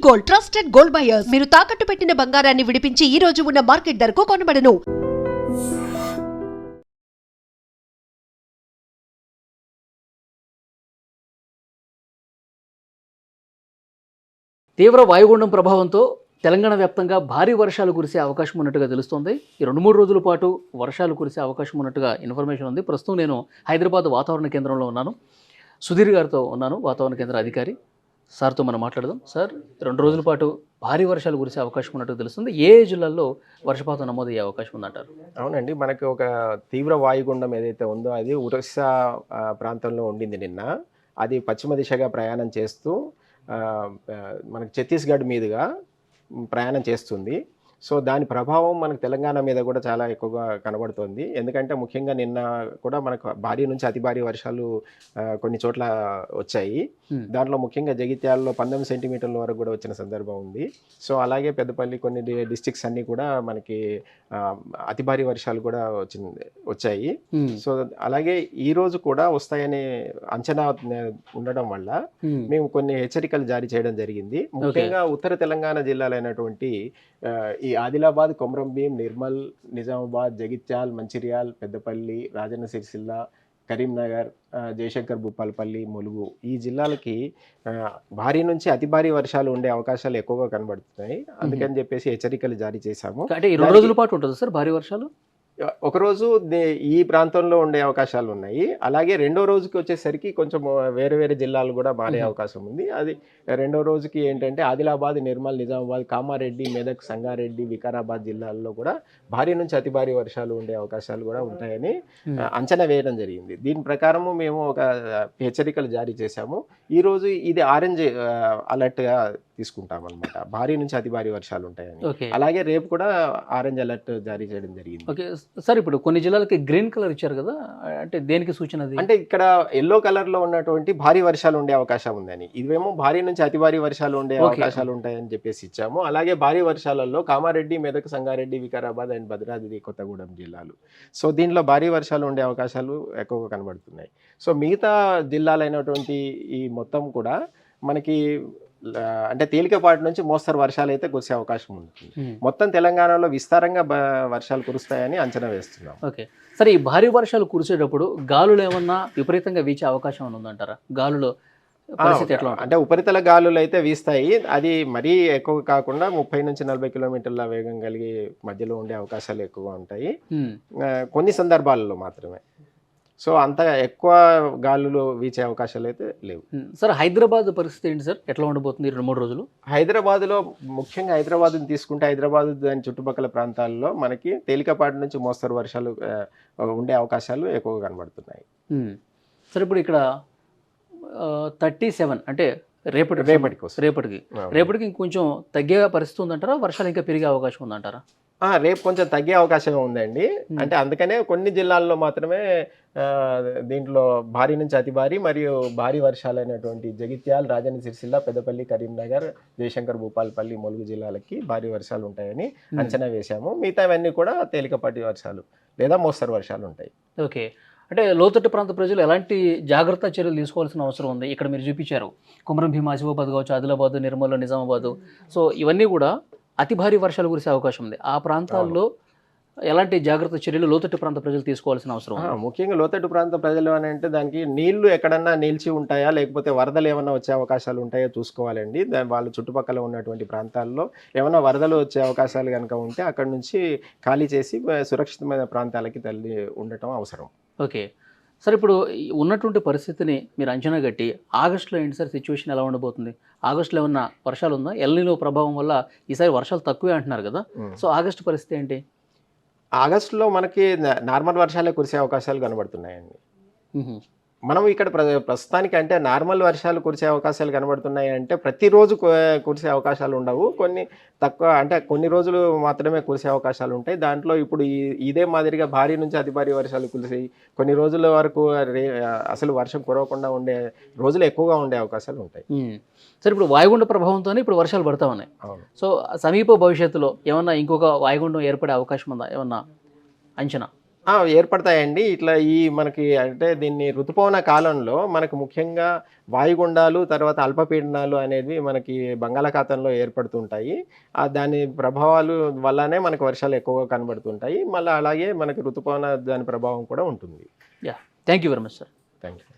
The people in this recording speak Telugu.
Gold, trusted gold buyers. మీరు తాకట్టు పెట్టిన బంగారాన్ని విడిపించి ఈ రోజు ఉన్న మార్కెట్ ధరకు కొనబడను. తీవ్ర వాయుగుండం ప్రభావంతో తెలంగాణ వ్యాప్తంగా భారీ వర్షాలు కురిసే అవకాశం ఉన్నట్టుగా తెలుస్తోంది. ఈ 2-3 రోజుల పాటు వర్షాలు కురిసే అవకాశం ఉన్నట్టుగా ఇన్ఫర్మేషన్ ఉంది. ప్రస్తుతం నేను హైదరాబాద్ వాతావరణ కేంద్రంలో ఉన్నాను. సుధీర్ గారితో ఉన్నాను, వాతావరణ కేంద్ర అధికారి. సార్తో మనం మాట్లాడదాం. సార్, 2 రోజుల పాటు భారీ వర్షాలు కురిసే అవకాశం ఉన్నట్టుగా తెలుస్తుంది. ఏ జిల్లాల్లో వర్షపాతం నమోదయ్యే అవకాశం ఉందంటారు? అవునండి, మనకి ఒక తీవ్ర వాయుగుండం ఏదైతే ఉందో అది ఒరిస్సా ప్రాంతంలో ఉండింది నిన్న. అది పశ్చిమ దిశగా ప్రయాణం చేస్తూ మనకి ఛత్తీస్గఢ్ మీదుగా ప్రయాణం చేస్తుంది. సో దాని ప్రభావం మనకు తెలంగాణ మీద కూడా చాలా ఎక్కువగా కనబడుతోంది. ఎందుకంటే ముఖ్యంగా నిన్న కూడా మనకు భారీ నుంచి అతి భారీ వర్షాలు కొన్ని చోట్ల వచ్చాయి. దాంట్లో ముఖ్యంగా జగిత్యాలలో 19 సెంటీమీటర్ల వరకు కూడా వచ్చిన సందర్భం ఉంది. సో అలాగే పెద్దపల్లి కొన్ని డిస్ట్రిక్ట్స్ అన్నీ కూడా మనకి అతి భారీ వర్షాలు కూడా వచ్చాయి. సో అలాగే ఈ రోజు కూడా వస్తాయనే అంచనా ఉండడం వల్ల మేము కొన్ని హెచ్చరికలు జారీ చేయడం జరిగింది. ముఖ్యంగా ఉత్తర తెలంగాణ జిల్లాలైనటువంటి ఈ ఆదిలాబాద్, కొమరంభీం, నిర్మల్, నిజామాబాద్, జగిత్యాల్, మంచిర్యాల్, పెద్దపల్లి, రాజన్న సిరిసిల్ల, కరీంనగర్, జయశంకర్ భూపాలపల్లి, ములుగు ఈ జిల్లాలకి భారీ నుంచి అతి భారీ వర్షాలు ఉండే అవకాశాలు ఎక్కువగా కనబడుతున్నాయి. అందుకని చెప్పేసి హెచ్చరికలు జారీ చేశాము. అంటే 2 రోజుల పాటు ఉంటుంది సార్ భారీ వర్షాలు? ఒకరోజు ఈ ప్రాంతంలో ఉండే అవకాశాలు ఉన్నాయి. అలాగే రెండో రోజుకి వచ్చేసరికి కొంచెం వేరే వేరే జిల్లాలు కూడా మారే అవకాశం ఉంది. అది రెండో రోజుకి ఏంటంటే ఆదిలాబాద్, నిర్మల్, నిజామాబాద్, కామారెడ్డి, మెదక్, సంగారెడ్డి, వికారాబాద్ జిల్లాల్లో కూడా భారీ నుంచి అతి భారీ వర్షాలు ఉండే అవకాశాలు కూడా ఉంటాయని అంచనా వేయడం జరిగింది. దీని ప్రకారము మేము ఒక హెచ్చరికలు జారీ చేశాము. ఈరోజు ఇది ఆరెంజ్ అలర్ట్గా తీసుకుంటాం అనమాట. భారీ నుంచి అతి భారీ వర్షాలు ఉంటాయని. అలాగే రేపు కూడా ఆరెంజ్ అలర్ట్ జారీ చేయడం జరిగింది. ఓకే సార్, ఇప్పుడు కొన్ని జిల్లాలకి గ్రీన్ కలర్ ఇచ్చారు కదా, అంటే దేనికి సూచన? అంటే ఇక్కడ ఎల్లో కలర్ లో ఉన్నటువంటి భారీ వర్షాలు ఉండే అవకాశం ఉందని, ఇవేమో భారీ నుంచి అతి భారీ వర్షాలు ఉండే అవకాశాలు ఉంటాయని చెప్పేసి ఇచ్చాము. అలాగే భారీ వర్షాలలో కామారెడ్డి, మెదక్, సంగారెడ్డి, వికారాబాద్ అండ్ భద్రాద్రి కొత్తగూడెం జిల్లాలు. సో దీనిలో భారీ వర్షాలు ఉండే అవకాశాలు ఎక్కువగా కనబడుతున్నాయి. సో మిగతా జిల్లాలైనటువంటి ఈ మొత్తం కూడా మనకి అంటే తేలికపాటి నుంచి మోస్తరు వర్షాలు అయితే కురిసే అవకాశం ఉంటుంది. మొత్తం తెలంగాణలో విస్తారంగా వర్షాలు కురుస్తాయని అంచనా వేస్తున్నాం. ఓకే సరే, ఈ భారీ వర్షాలు కురిసేటప్పుడు గాలులు ఏమన్నా విపరీతంగా వీచే అవకాశం ఉందంటారా? గాలులో పరిస్థితి ఎట్లా? అంటే ఉపరితల గాలులు అయితే వీస్తాయి. అది మరీ ఎక్కువ కాకుండా 30 నుంచి 40 కిలోమీటర్ల వేగం కలిగి మధ్యలో ఉండే అవకాశాలు ఎక్కువగా ఉంటాయి కొన్ని సందర్భాలలో మాత్రమే. సో అంత ఎక్కువ గాలులు వీచే అవకాశాలు అయితే లేవు. సార్, హైదరాబాద్ పరిస్థితి ఏంటి సార్? ఎట్లా ఉండబోతుంది 2-3 రోజులు? హైదరాబాద్లో ముఖ్యంగా హైదరాబాద్ని తీసుకుంటే హైదరాబాద్ దాని చుట్టుపక్కల ప్రాంతాల్లో మనకి తేలికపాటి నుంచి మోస్తరు వర్షాలు ఉండే అవకాశాలు ఎక్కువగా కనబడుతున్నాయి. సార్, ఇప్పుడు ఇక్కడ 37 అంటే రేపటికి ఇంకొంచెం తగ్గే పరిస్థితి ఉందంటారా? వర్షాలు ఇంకా పెరిగే అవకాశం ఉందంటారా? రేపు కొంచెం తగ్గే అవకాశం ఉందండి. అంటే అందుకనే కొన్ని జిల్లాల్లో మాత్రమే దీంట్లో భారీ నుంచి అతి భారీ మరియు భారీ వర్షాలైనటువంటి జగిత్యాల్, రాజన్న సిరిసిల్ల, పెద్దపల్లి, కరీంనగర్, జయశంకర్ భూపాలపల్లి, ములుగు జిల్లాలకి భారీ వర్షాలు ఉంటాయని అంచనా వేశాము. మిగతావన్నీ కూడా తేలికపాటి వర్షాలు లేదా మోస్తరు వర్షాలు ఉంటాయి. ఓకే, అంటే లోతట్టు ప్రాంత ప్రజలు ఎలాంటి జాగ్రత్త చర్యలు తీసుకోవాల్సిన అవసరం ఉంది? ఇక్కడ మీరు చూపించారు కొమరంభీం, ఆసిఫాబాద్ కావచ్చు, ఆదిలాబాద్, నిర్మల్, నిజామాబాద్. సో ఇవన్నీ కూడా అతి భారీ వర్షాలు కురిసే అవకాశం ఉంది. ఆ ప్రాంతాల్లో ఎలాంటి జాగ్రత్త చర్యలు లోతట్టు ప్రాంత ప్రజలు తీసుకోవాల్సిన అవసరం? ముఖ్యంగా లోతట్టు ప్రాంత ప్రజలు అని అంటే దానికి నీళ్లు ఎక్కడన్నా నిలిచి ఉంటాయా, లేకపోతే వరదలు ఏమైనా వచ్చే అవకాశాలు ఉంటాయో చూసుకోవాలండి. వాళ్ళ చుట్టుపక్కల ఉన్నటువంటి ప్రాంతాల్లో ఏమైనా వరదలు వచ్చే అవకాశాలు కనుక ఉంటే అక్కడ నుంచి ఖాళీ చేసి సురక్షితమైన ప్రాంతాలకి తల్లి ఉండటం అవసరం. ఓకే సార్, ఇప్పుడు ఉన్నటువంటి పరిస్థితిని మీరు అంచనా కట్టి ఆగస్టులో ఏంటి సార్ సిచ్యువేషన్ ఎలా ఉండబోతుంది? ఆగస్టులో ఏమన్నా వర్షాలు ఉందా? ఎల్నినో ప్రభావం వల్ల ఈసారి వర్షాలు తక్కువే అంటున్నారు కదా, సో ఆగస్టు పరిస్థితి ఏంటి? ఆగస్టులో మనకి నార్మల్ వర్షాలే కురిసే అవకాశాలు కనబడుతున్నాయండి. మనం ఇక్కడ ప్రస్తుతానికి అంటే నార్మల్ వర్షాలు కురిసే అవకాశాలు కనబడుతున్నాయి అంటే ప్రతిరోజు కురిసే అవకాశాలు ఉండవు. కొన్ని తక్కువ అంటే కొన్ని రోజులు మాత్రమే కురిసే అవకాశాలు ఉంటాయి. దాంట్లో ఇప్పుడు ఇదే మాదిరిగా భారీ నుంచి అతి భారీ వర్షాలు కురిసి కొన్ని రోజుల వరకు అసలు వర్షం కురవకుండా ఉండే రోజులు ఎక్కువగా ఉండే అవకాశాలు ఉంటాయి. సరే, ఇప్పుడు వాయుగుండ ప్రభావంతోనే ఇప్పుడు వర్షాలు పడతా ఉన్నాయి. సో సమీప భవిష్యత్తులో ఏమన్నా ఇంకొక వాయుగుండం ఏర్పడే అవకాశం ఉందా? ఏమన్నా అంచనా? ఏర్పడతాయండి. ఇట్లా మనకి అంటే దీన్ని ఋతుపవన కాలంలో మనకు ముఖ్యంగా వాయుగుండాలు, తర్వాత అల్పపీడనాలు అనేవి మనకి బంగాళాఖాతంలో ఏర్పడుతుంటాయి. దాని ప్రభావాలు వల్లనే మనకు వర్షాలు ఎక్కువగా కనబడుతుంటాయి. మళ్ళీ అలాగే మనకి ఋతుపవన దాని ప్రభావం కూడా ఉంటుంది. Thank you very much sir. Thank you.